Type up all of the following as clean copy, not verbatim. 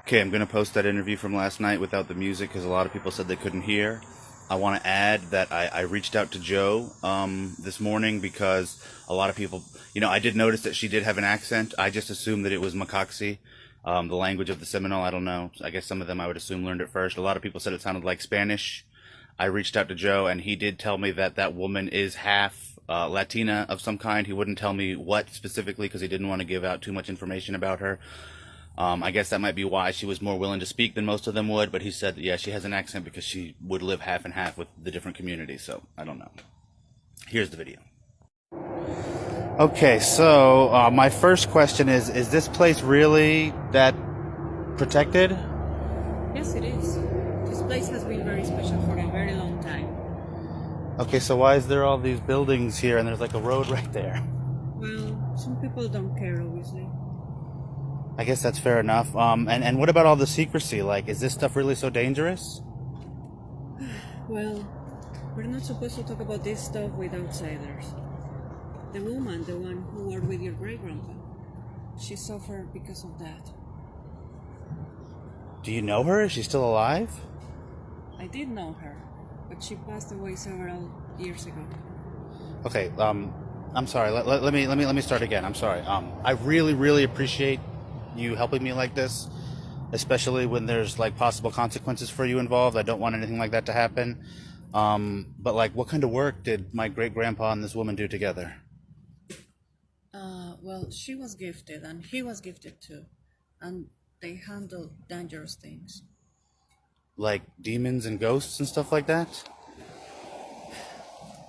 Okay, I'm going to post that interview from last night without the music because a lot of people said they couldn't hear. I want to add that I reached out to Joe this morning because a lot of people, I did notice that she did have an accent. I just assumed that it was Makaxi, the language of the Seminole. I don't know. I guess some of them I would assume learned it first. A lot of people said it sounded like Spanish. I reached out to Joe and he did tell me that that woman is half Latina of some kind. He wouldn't tell me what specifically because he didn't want to give out too much information about her. I guess that might be why she was more willing to speak than most of them would, but he said that, yeah, she has an accent because she would live half and half with the different communities, so I don't know. Here's the video. Okay, so my first question is this place really that protected? Yes, it is. This place has been very special for a very long time. Okay, so why is there all these buildings here and there's like a road right there? Well, some people don't care, obviously. I guess that's fair enough. And what about all the secrecy? Like, is this stuff really so dangerous? Well, we're not supposed to talk about this stuff with outsiders. The woman, the one who worked with your great-grandpa, she suffered because of that. Do you know her? Is she still alive? I did know her, but she passed away several years ago. Okay, I'm sorry. Let me start again. I'm sorry. I really appreciate you helping me like this, especially when there's like possible consequences for you involved. I don't want anything like that to happen. But like, what kind of work did my great-grandpa and this woman do together? Well, she was gifted and he was gifted too, and they handled dangerous things. Like demons and ghosts and stuff like that?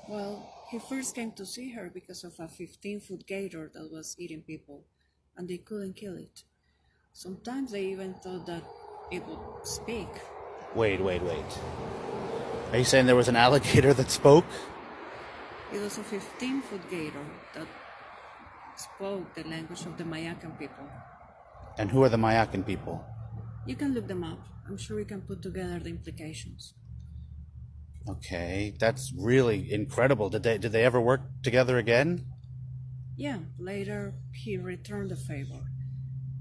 Well, he first came to see her because of a 15-foot gator that was eating people, and they couldn't kill it. Sometimes they even thought that it would speak. Wait. Are you saying there was an alligator that spoke? It was a 15-foot gator that spoke the language of the Mayacan people. And who are the Mayacan people? You can look them up. I'm sure you can put together the implications. Okay, that's really incredible. Did they ever work together again? Yeah, later he returned the favor.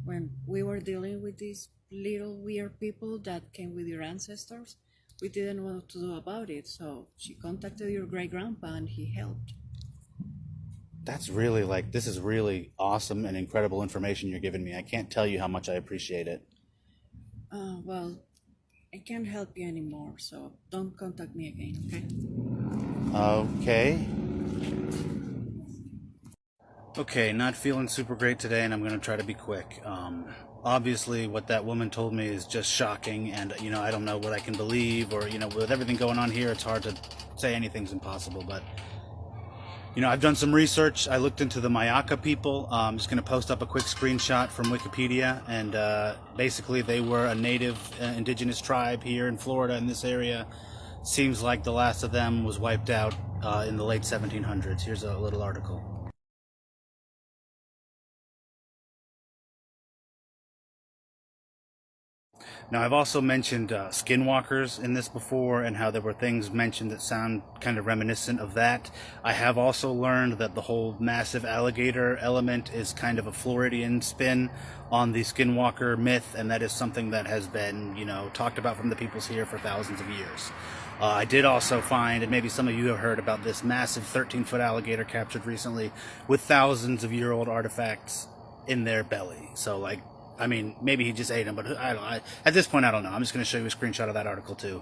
When we were dealing with these little weird people that came with your ancestors, we didn't know what to do about it, so she contacted your great-grandpa and he helped. That's really this is really awesome and incredible information you're giving me. I can't tell you how much I appreciate it. Well, I can't help you anymore, so don't contact me again, okay? Okay. Okay, not feeling super great today, and I'm going to try to be quick. Obviously, what that woman told me is just shocking, and, I don't know what I can believe, or, with everything going on here, it's hard to say anything's impossible, but, I've done some research. I looked into the Mayaca people. I'm just going to post up a quick screenshot from Wikipedia, and basically they were a native indigenous tribe here in Florida in this area. Seems like the last of them was wiped out in the late 1700s. Here's a little article. Now, I've also mentioned skinwalkers in this before and how there were things mentioned that sound kind of reminiscent of that. I have also learned that the whole massive alligator element is kind of a Floridian spin on the skinwalker myth, and that is something that has been, talked about from the peoples here for thousands of years. I did also find, and maybe some of you have heard about this massive 13-foot alligator captured recently with thousands of year-old artifacts in their belly. So, maybe he just ate them, but I don't know. At this point, I don't know. I'm just going to show you a screenshot of that article, too.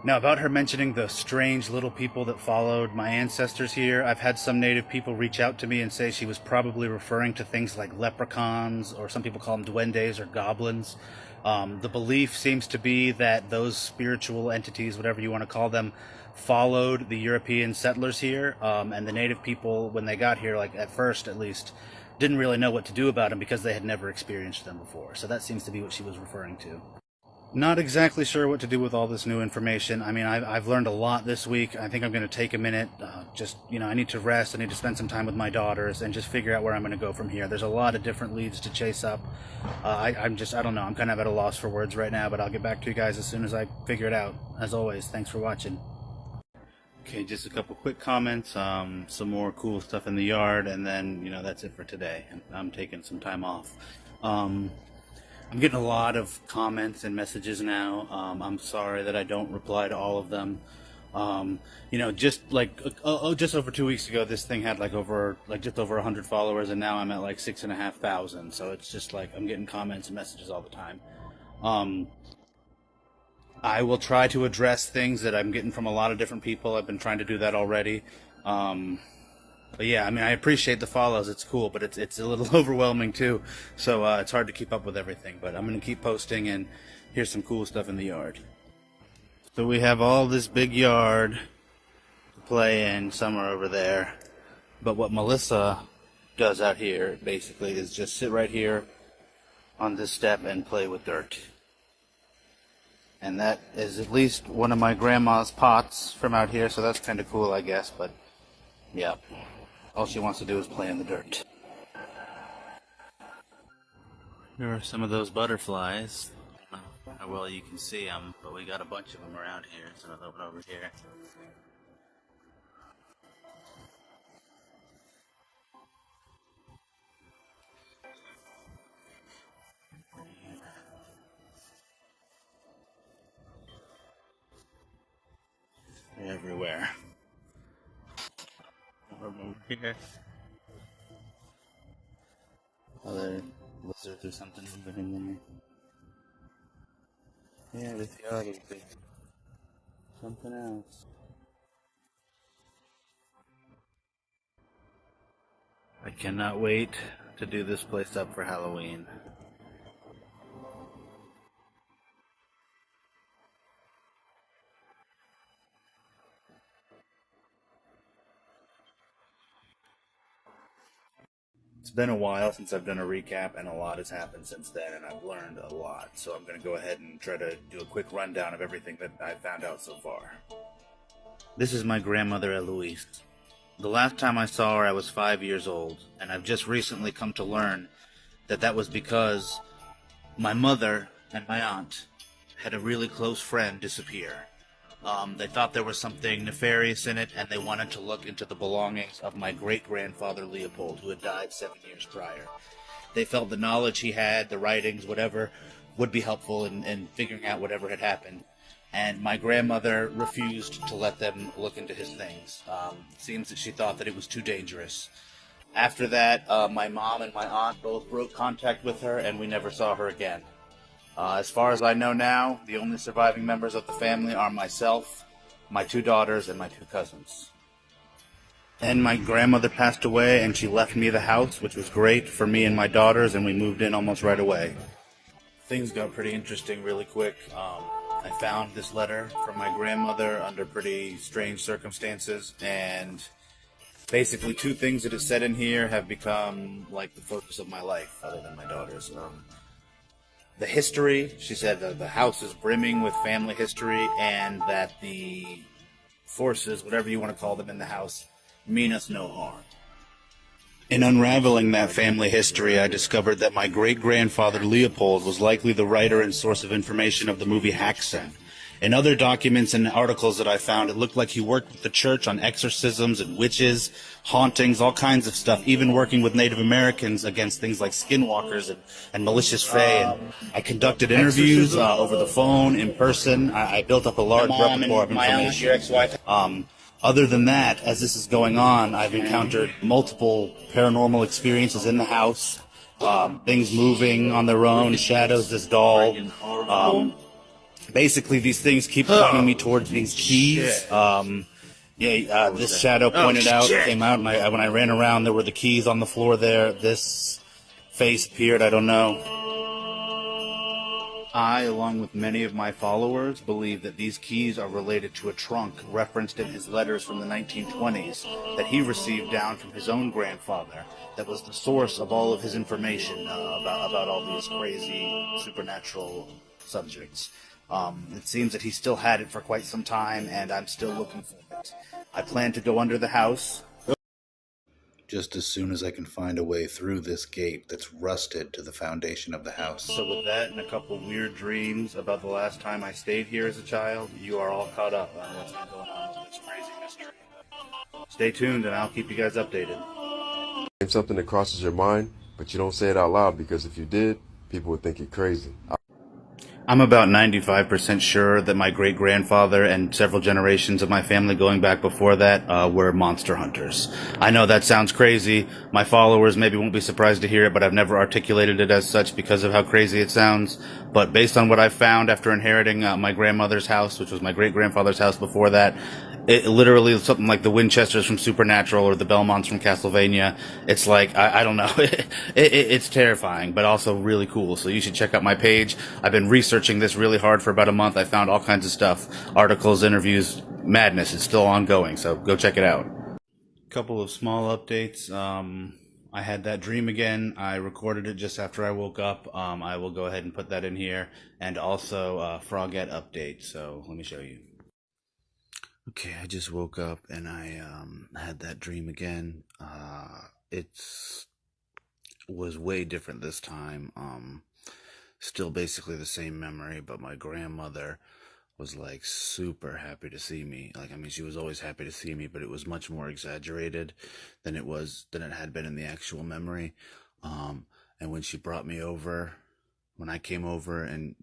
Now, about her mentioning the strange little people that followed my ancestors here, I've had some native people reach out to me and say she was probably referring to things like leprechauns, or some people call them duendes or goblins. The belief seems to be that those spiritual entities, whatever you want to call them, followed the European settlers here, and the native people, when they got here, at first at least, didn't really know what to do about them because they had never experienced them before. So that seems to be what she was referring to. Not exactly sure what to do with all this new information. I've learned a lot this week. I think I'm going to take a minute. I need to rest. I need to spend some time with my daughters and just figure out where I'm going to go from here. There's a lot of different leads to chase up. I don't know. I'm kind of at a loss for words right now, but I'll get back to you guys as soon as I figure it out. As always, thanks for watching. Okay, just a couple quick comments, some more cool stuff in the yard, and then, that's it for today. I'm taking some time off. I'm getting a lot of comments and messages now. I'm sorry that I don't reply to all of them. Just over 2 weeks ago, this thing had just over 100 followers, and now I'm at like 6,500. So it's just like I'm getting comments and messages all the time. I will try to address things that I'm getting from a lot of different people. I've been trying to do that already. But yeah, I mean, I appreciate the follows. It's cool, but it's a little overwhelming too. So it's hard to keep up with everything. But I'm going to keep posting, and here's some cool stuff in the yard. So we have all this big yard to play in. Some are over there. But what Melissa does out here, basically, is just sit right here on this step and play with dirt. And that is at least one of my grandma's pots from out here, so that's kind of cool, I guess. But yeah, all she wants to do is play in the dirt. Here are some of those butterflies. I don't know how well you can see them, but we got a bunch of them around here. So another one over here. They're everywhere. Over here. Other lizards or something moving in there. Yeah, this yard is big. Something else. I cannot wait to do this place up for Halloween. It's been a while since I've done a recap, and a lot has happened since then, and I've learned a lot. So I'm going to go ahead and try to do a quick rundown of everything that I've found out so far. This is my grandmother, Eloise. The last time I saw her, I was 5 years old, and I've just recently come to learn that that was because my mother and my aunt had a really close friend disappear. They thought there was something nefarious in it, and they wanted to look into the belongings of my great-grandfather Leopold, who had died 7 years prior. They felt the knowledge he had, the writings, whatever, would be helpful in figuring out whatever had happened. And my grandmother refused to let them look into his things. It seems that she thought that it was too dangerous. After that, my mom and my aunt both broke contact with her, and we never saw her again. As far as I know now, the only surviving members of the family are myself, my 2 daughters, and my 2 cousins. And my grandmother passed away, and she left me the house, which was great for me and my daughters, and we moved in almost right away. Things got pretty interesting really quick. I found this letter from my grandmother under pretty strange circumstances, and basically 2 things that it said in here have become like the focus of my life, other than my daughters. The history, she said that the house is brimming with family history, and that the forces, whatever you want to call them in the house, mean us no harm. In unraveling that family history, I discovered that my great-grandfather Leopold was likely the writer and source of information of the movie Hacksaw. In other documents and articles that I found, it looked like he worked with the church on exorcisms and witches, hauntings, all kinds of stuff, even working with Native Americans against things like skinwalkers and malicious fae. And I conducted interviews over the phone, in person. I built up a large repertoire of information. Other than that, as this is going on, I've encountered multiple paranormal experiences in the house. Things moving on their own, shadows, this doll. Basically, these things keep pointing me towards these keys. This shadow pointed out, came out, and when I ran around, there were the keys on the floor there. This face appeared, I don't know. I, along with many of my followers, believe that these keys are related to a trunk referenced in his letters from the 1920s that he received down from his own grandfather that was the source of all of his information about all these crazy supernatural subjects. It seems that he still had it for quite some time, and I'm still looking for it. I plan to go under the house just as soon as I can find a way through this gate that's rusted to the foundation of the house. So with that and a couple weird dreams about the last time I stayed here as a child, you are all caught up on what's been going on with this crazy mystery. stay tuned and I'll keep you guys updated. Something that crosses your mind, but you don't say it out loud because if you did, people would think you're crazy. I'm about 95% sure that my great-grandfather and several generations of my family going back before that were monster hunters. I know that sounds crazy. My followers maybe won't be surprised to hear it, but I've never articulated it as such because of how crazy it sounds. But based on what I've found after inheriting my grandmother's house, which was my great-grandfather's house before that, it literally is something like the Winchesters from Supernatural or the Belmonts from Castlevania. It's like, I don't know. It's terrifying, but also really cool. So you should check out my page. I've been researching this really hard for about a month. I found all kinds of stuff. Articles, interviews, madness. It's still ongoing, so go check it out. Couple of small updates. I had that dream again. I recorded it just after I woke up. I will go ahead and put that in here. And also Frogette update. So let me show you. Okay, I just woke up and I had that dream again. It was way different this time. Still basically the same memory, but my grandmother was like super happy to see me. Like, I mean, she was always happy to see me, but it was much more exaggerated than it had been in the actual memory. And when she brought me over, when I came over, and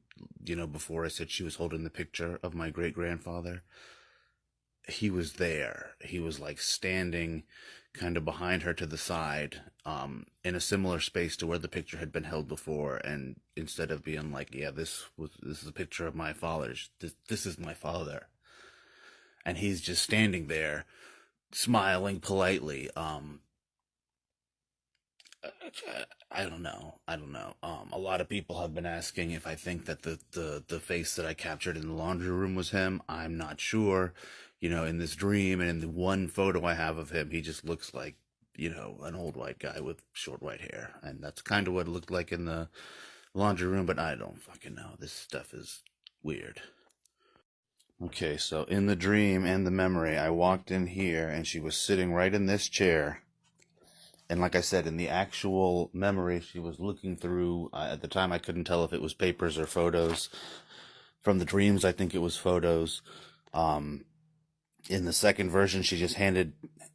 before I said she was holding the picture of my great-grandfather, he was there. He was like standing kind of behind her to the side, in a similar space to where the picture had been held before. And instead of being like, yeah, this is a picture of my father's, this is my father. And he's just standing there smiling politely. I don't know. A lot of people have been asking if I think that the face that I captured in the laundry room was him. I'm not sure. In this dream and in the one photo I have of him, he just looks like, an old white guy with short white hair. And that's kind of what it looked like in the laundry room, but I don't fucking know. This stuff is weird. Okay, so in the dream and the memory, I walked in here and she was sitting right in this chair. And like I said, in the actual memory, she was looking through, at the time I couldn't tell if it was papers or photos. From the dreams, I think it was photos. In the second version, she just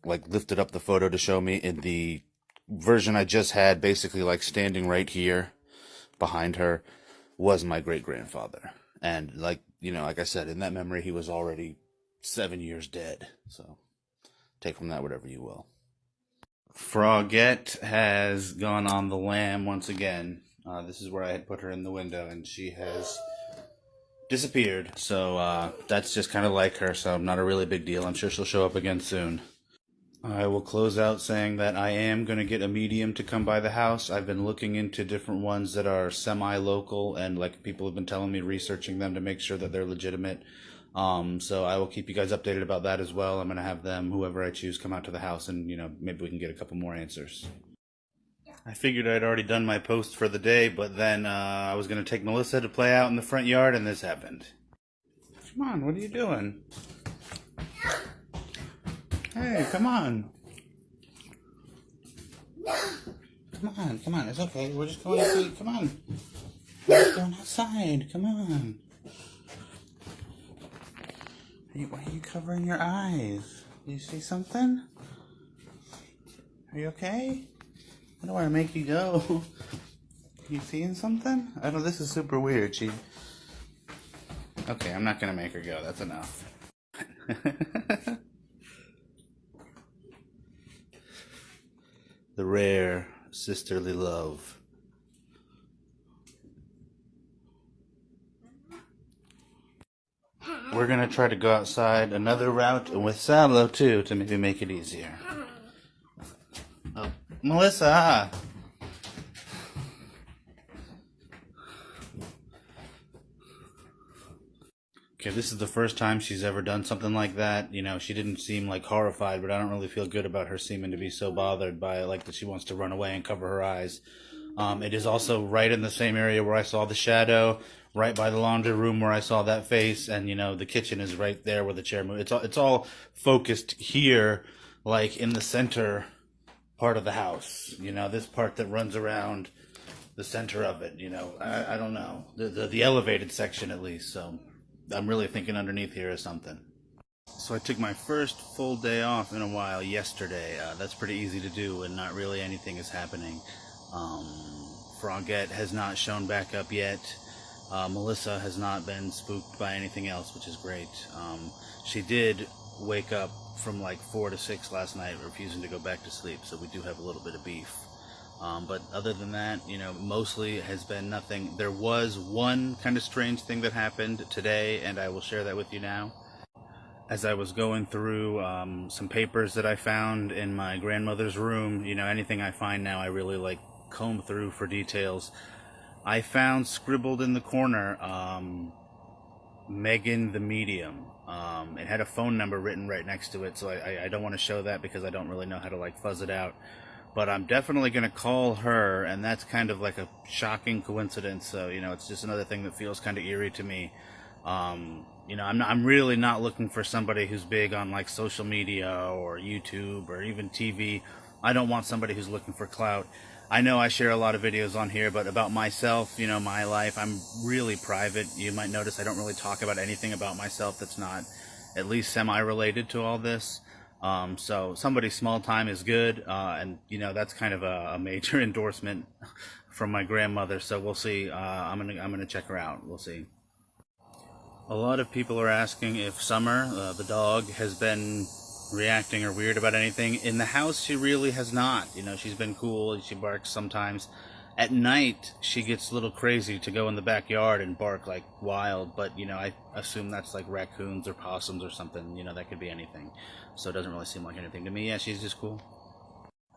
lifted up the photo to show me. In the version I just had, basically like standing right here behind her was my great-grandfather. And like I said, in that memory, he was already 7 years dead. So take from that whatever you will. Frogette has gone on the lam once again. This is where I had put her in the window, and she has disappeared. So that's just kind of like her, so not a really big deal. I'm sure she'll show up again soon. I will close out saying that I am going to get a medium to come by the house. I've been looking into different ones that are semi-local, and like people have been telling me, researching them to make sure that they're legitimate. So I will keep you guys updated about that as well. I'm going to have them, whoever I choose, come out to the house and, maybe we can get a couple more answers. I figured I'd already done my post for the day, but then I was going to take Melissa to play out in the front yard and this happened. Come on, what are you doing? Hey, come on. Come on, it's okay. We're just going to come on. We're just going outside, come on. Why are you covering your eyes? Do you see something? Are you okay? I don't want to make you go. You seeing something? I know this is super weird. Okay, I'm not going to make her go. That's enough. The rare sisterly love. We're going to try to go outside another route with Salo, too, to maybe make it easier. Oh, Melissa! Okay, this is the first time she's ever done something like that. She didn't seem like horrified, but I don't really feel good about her seeming to be so bothered by it, like that she wants to run away and cover her eyes. It is also right in the same area where I saw the shadow, right by the laundry room where I saw that face, and the kitchen is right there where the chair moved. It's all focused here, like in the center part of the house. This part that runs around the center of it. I don't know, the elevated section at least. So I'm really thinking underneath here is something. So I took my first full day off in a while yesterday. That's pretty easy to do when not really anything is happening. Um, Frogette has not shown back up yet. Melissa has not been spooked by anything else, which is great. She did wake up from like 4 to 6 last night, refusing to go back to sleep, so we do have a little bit of beef. But other than that, mostly it has been nothing. There was one kind of strange thing that happened today, and I will share that with you now. As I was going through some papers that I found in my grandmother's room, anything I find now I really like comb through for details. I found scribbled in the corner, Megan the Medium. It had a phone number written right next to it, so I don't want to show that because I don't really know how to like fuzz it out. But I'm definitely going to call her, and that's kind of like a shocking coincidence. So, it's just another thing that feels kind of eerie to me. I'm really not looking for somebody who's big on like social media or YouTube or even TV. I don't want somebody who's looking for clout. I know I share a lot of videos on here, but about myself, my life, I'm really private. You might notice I don't really talk about anything about myself that's not at least semi-related to all this. So somebody small time is good, and that's kind of a major endorsement from my grandmother. So we'll see. I'm gonna check her out. We'll see. A lot of people are asking if Summer, the dog, has been reacting or weird about anything. In the house, she really has not. She's been cool. She barks sometimes. At night, she gets a little crazy to go in the backyard and bark like wild, but, I assume that's like raccoons or possums or something. That could be anything. So it doesn't really seem like anything to me. Yeah, she's just cool.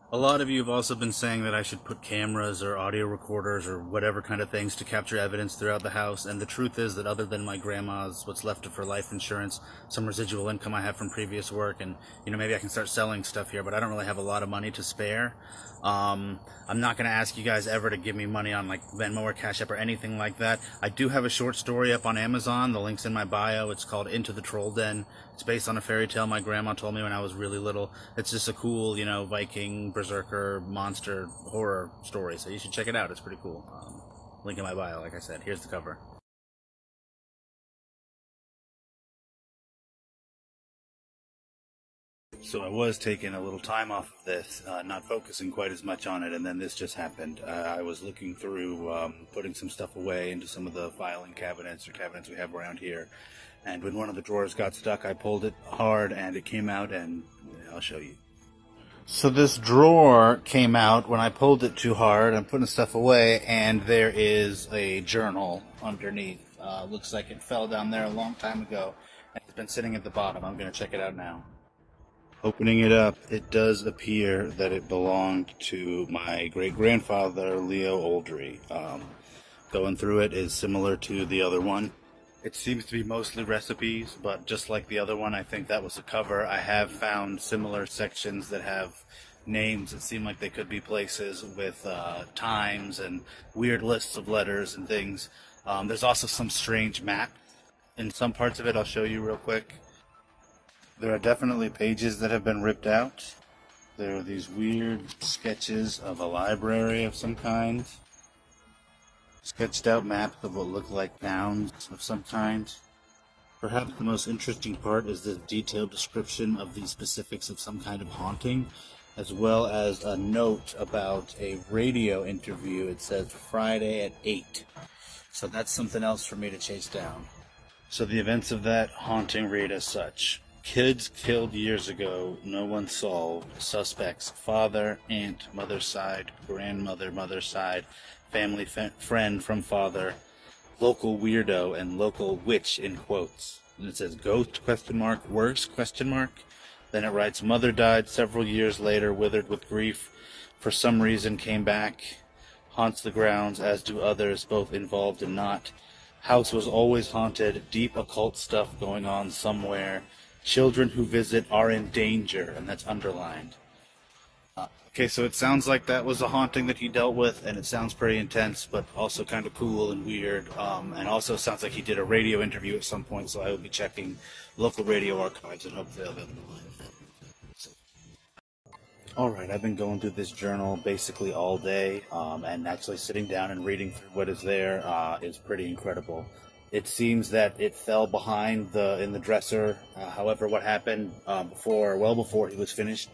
A lot of you have also been saying that I should put cameras or audio recorders or whatever kind of things to capture evidence throughout the house, and the truth is that other than my grandma's, what's left of her life insurance, some residual income I have from previous work, and maybe I can start selling stuff here, but I don't really have a lot of money to spare. I'm not going to ask you guys ever to give me money on like Venmo or Cash App or anything like that. I do have a short story up on Amazon. The link's in my bio. It's called Into the Troll Den. It's based on a fairy tale my grandma told me when I was really little. It's just a cool, Viking, berserker, monster, horror story. So you should check it out. It's pretty cool. Link in my bio, like I said. Here's the cover. So I was taking a little time off of this, not focusing quite as much on it, and then this just happened. I was looking through, putting some stuff away into some of the filing cabinets or cabinets we have around here, and when one of the drawers got stuck, I pulled it hard, and it came out, and I'll show you. So this drawer came out when I pulled it too hard. I'm putting stuff away, and there is a journal underneath. Looks like it fell down there a long time ago, and it's been sitting at the bottom. I'm going to check it out now. Opening it up, it does appear that it belonged to my great-grandfather, Leopold. Going through it is similar to the other one. It seems to be mostly recipes, but just like the other one, I think that was a cover. I have found similar sections that have names that seem like they could be places with times and weird lists of letters and things. There's also some strange map in some parts of it. I'll show you real quick. There are definitely pages that have been ripped out. There are these weird sketches of a library of some kind. Sketched out maps of what look like towns of some kind. Perhaps the most interesting part is the detailed description of the specifics of some kind of haunting, as well as a note about a radio interview. It says Friday at 8. So that's something else for me to chase down. So the events of that haunting read as such. Kids killed years ago, no one solved. Suspects, father, aunt, mother's side, grandmother, mother's side, family friend from father, local weirdo, and local witch in quotes. And it says ghost, worse, Then it writes, mother died several years later, withered with grief. For some reason came back, haunts the grounds, as do others, both involved and not. House was always haunted, deep occult stuff going on somewhere. Children who visit are in danger, and that's underlined. Okay, so it sounds like that was a haunting that he dealt with, and it sounds pretty intense, but also kind of cool and weird. And also sounds like he did a radio interview at some point, so I will be checking local radio archives and hopefully they'll be able to find it. Alright, I've been going through this journal basically all day, and actually sitting down and reading through what is there is pretty incredible. It seems that it fell behind in the dresser. However, what happened well before he was finished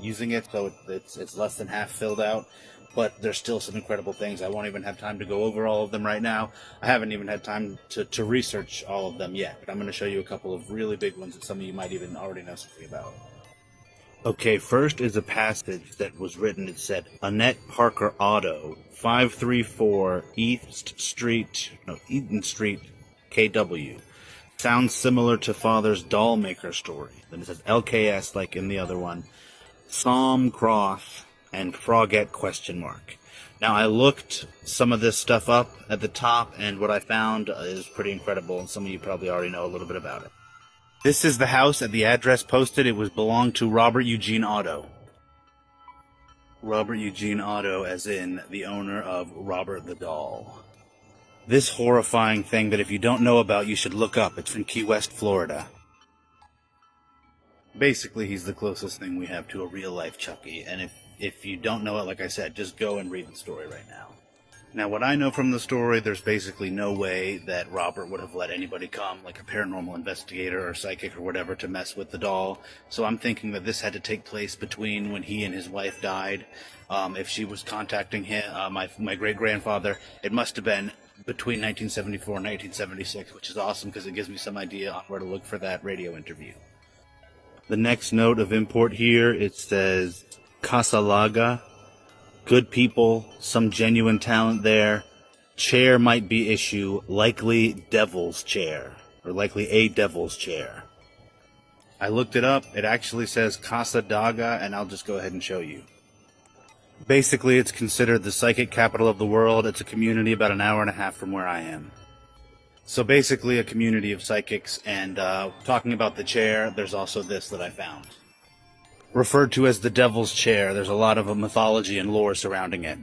using it, so it's less than half filled out. But there's still some incredible things. I won't even have time to go over all of them right now. I haven't even had time to research all of them yet. But I'm going to show you a couple of really big ones that some of you might even already know something about. Okay, first is a passage that was written. It said, Annette Parker Auto, 534 Eaton Street, KW. Sounds similar to Father's doll maker story. Then it says LKS, like in the other one. Psalm Cross and Frogette question mark. Now, I looked some of this stuff up at the top, and what I found is pretty incredible, and some of you probably already know a little bit about it. This is the house at the address posted. It belonged to Robert Eugene Otto. Robert Eugene Otto, as in the owner of Robert the Doll. This horrifying thing that if you don't know about, you should look up. It's in Key West, Florida. Basically, he's the closest thing we have to a real-life Chucky, and if you don't know it, like I said, just go and read the story right now. Now, what I know from the story, there's basically no way that Robert would have let anybody come, like a paranormal investigator or psychic or whatever, to mess with the doll. So I'm thinking that this had to take place between when he and his wife died. If she was contacting him, my great-grandfather, it must have been between 1974 and 1976, which is awesome because it gives me some idea on where to look for that radio interview. The next note of import here, it says, Casa Laga. Good people, some genuine talent there. Chair might be issue, likely devil's chair, or likely a devil's chair. I looked it up. It actually says Casa Daga, and I'll just go ahead and show you. Basically, it's considered the psychic capital of the world. It's a community about an hour and a half from where I am. So basically a community of psychics, and talking about the chair, there's also this that I found. Referred to as the Devil's Chair. There's a lot of mythology and lore surrounding it.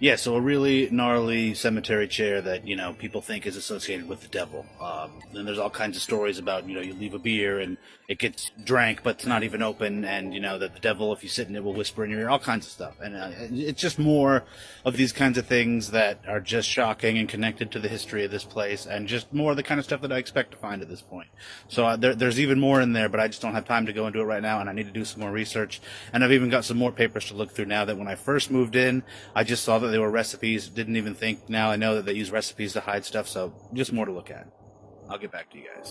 Yeah, so a really gnarly cemetery chair that, people think is associated with the devil. And there's all kinds of stories about, you leave a beer and it gets drank, but it's not even open, and, that the devil, if you sit in it, will whisper in your ear, all kinds of stuff. And it's just more of these kinds of things that are just shocking and connected to the history of this place, and just more of the kind of stuff that I expect to find at this point. So there's even more in there, but I just don't have time to go into it right now, and I need to do some more research. And I've even got some more papers to look through now that when I first moved in, I just saw that they were recipes, didn't even think. Now I know that they use recipes to hide stuff, so just more to look at. I'll get back to you guys.